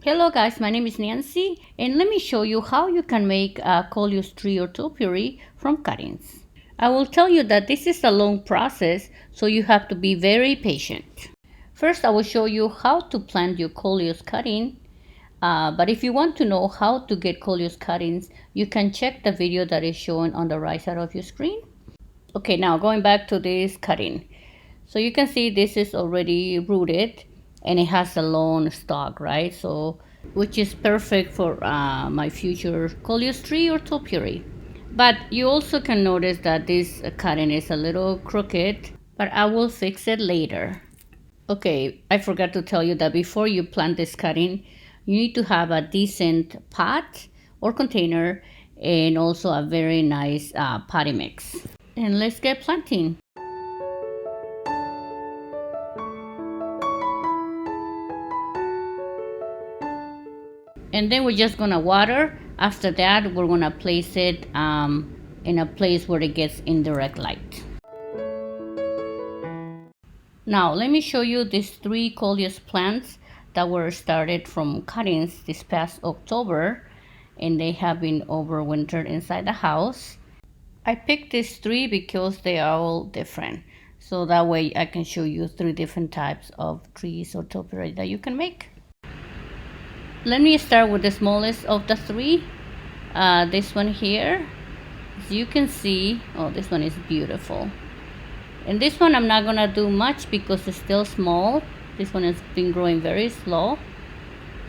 Hello guys, my name is Nancy and let me show you how you can make a Coleus tree or topiary from cuttings. I will tell you that this is a long process, so you have to be very patient. First, I will show you how to plant your Coleus cutting, but if you want to know how to get Coleus cuttings, you can check the video that is shown on the right side of your screen. Okay, now going back to this cutting. So you can see this is already rooted and it has a long stalk, right? So, which is perfect for my future Coleus tree or topiary. But you also can notice that this cutting is a little crooked, but I will fix it later. Okay, I forgot to tell you that before you plant this cutting, you need to have a decent pot or container and also a very nice potty mix. And let's get planting. And then we're just gonna water. After that, we're gonna place it in a place where it gets indirect light. Now let me show you these 3 coleus plants that were started from cuttings this past October, and they have been overwintered inside the house. I picked these 3 because they are all different, so that way I can show you 3 different types of trees or topiary that you can make. Let me start with the smallest of the 3. This one here, as you can see, oh, this one is beautiful. And this one I'm not gonna do much because it's still small. This one has been growing very slow,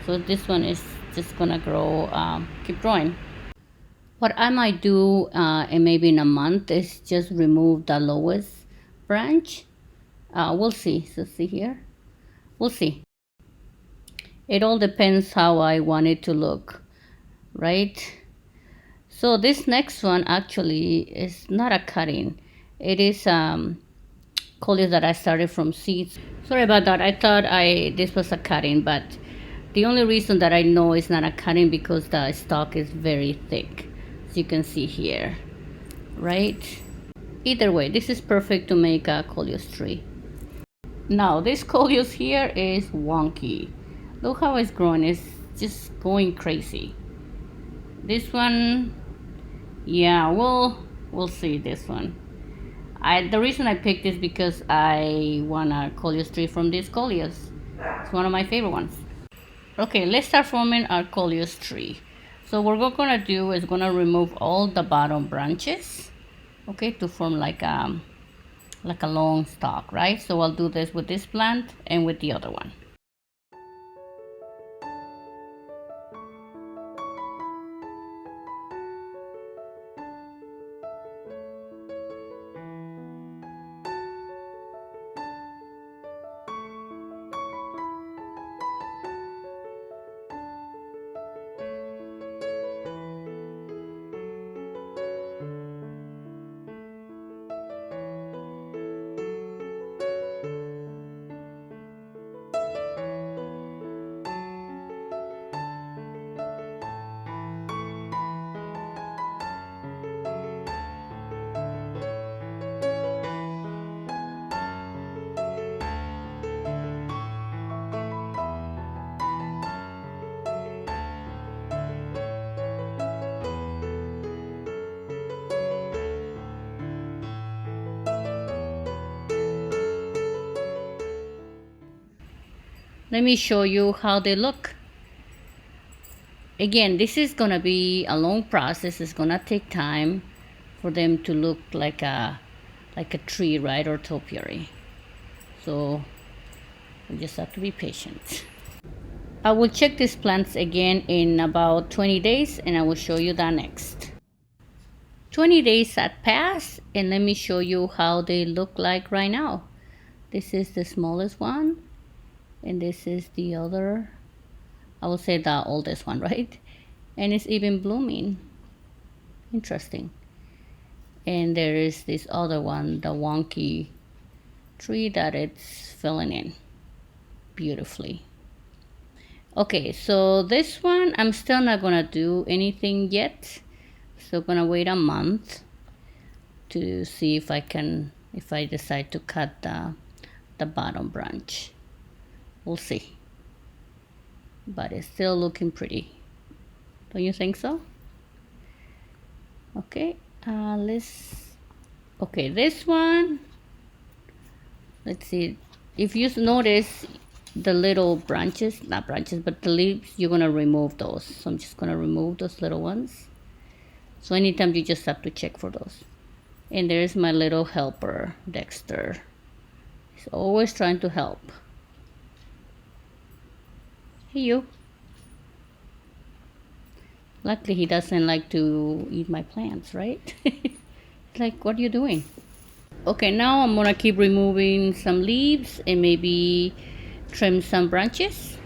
so this one is just gonna grow, keep growing. What I might do and maybe in a month is just remove the lowest branch. We'll see. So see here, we'll see. It all depends how I want it to look, right? So this next one actually is not a cutting. It is coleus that I started from seeds. Sorry about that. I thought this was a cutting, but the only reason that I know it's not a cutting because the stalk is very thick, as you can see here, right? Either way, this is perfect to make a coleus tree. Now this coleus here is wonky. Look how it's growing. It's just going crazy. This one, yeah, we'll see this one. The reason I picked this because I want a Coleus tree from this Coleus. It's one of my favorite ones. Okay, let's start forming our Coleus tree. So what we're gonna do is gonna remove all the bottom branches, okay, to form like a long stalk, right? So I'll do this with this plant and with the other one. Let me show you how they look. Again, this is gonna be a long process. It's gonna take time for them to look like a tree, right, or topiary. So we just have to be patient. I will check these plants again in about 20 days and I will show you that next. 20 days had passed and let me show you how they look like right now. This is the smallest one and this is the other, I will say the oldest one, right? And it's even blooming. Interesting. And there is this other one, the wonky tree that it's filling in beautifully. Okay, so this one I'm still not gonna do anything yet. So I'm gonna wait a month to see if I decide to cut the bottom branch. We'll see. but it's still looking pretty. Don't you think so? Okay, okay, this one, let's see. If you notice the little branches, not branches, but the leaves, you're gonna remove those. So I'm just gonna remove those little ones. So anytime you just have to check for those. And there's my little helper, Dexter. He's always trying to help. Hey, you. Luckily, he doesn't like to eat my plants, right? Like, what are you doing? Okay, now I'm gonna keep removing some leaves and maybe trim some branches.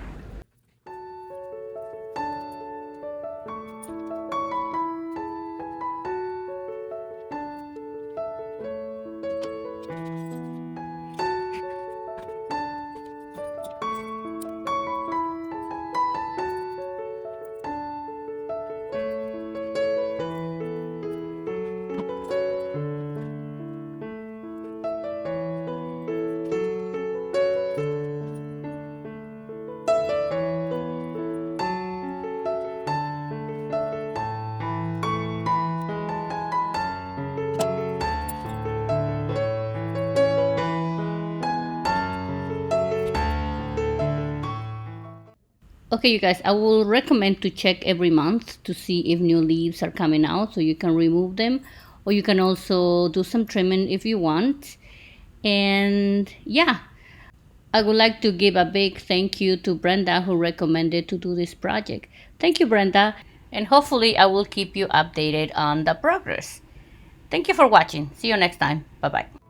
Okay, you guys, I will recommend to check every month to see if new leaves are coming out so you can remove them, or you can also do some trimming if you want. And yeah, I would like to give a big thank you to Brenda who recommended to do this project. Thank you, Brenda, and hopefully I will keep you updated on the progress. Thank you for watching. See you next time. Bye bye.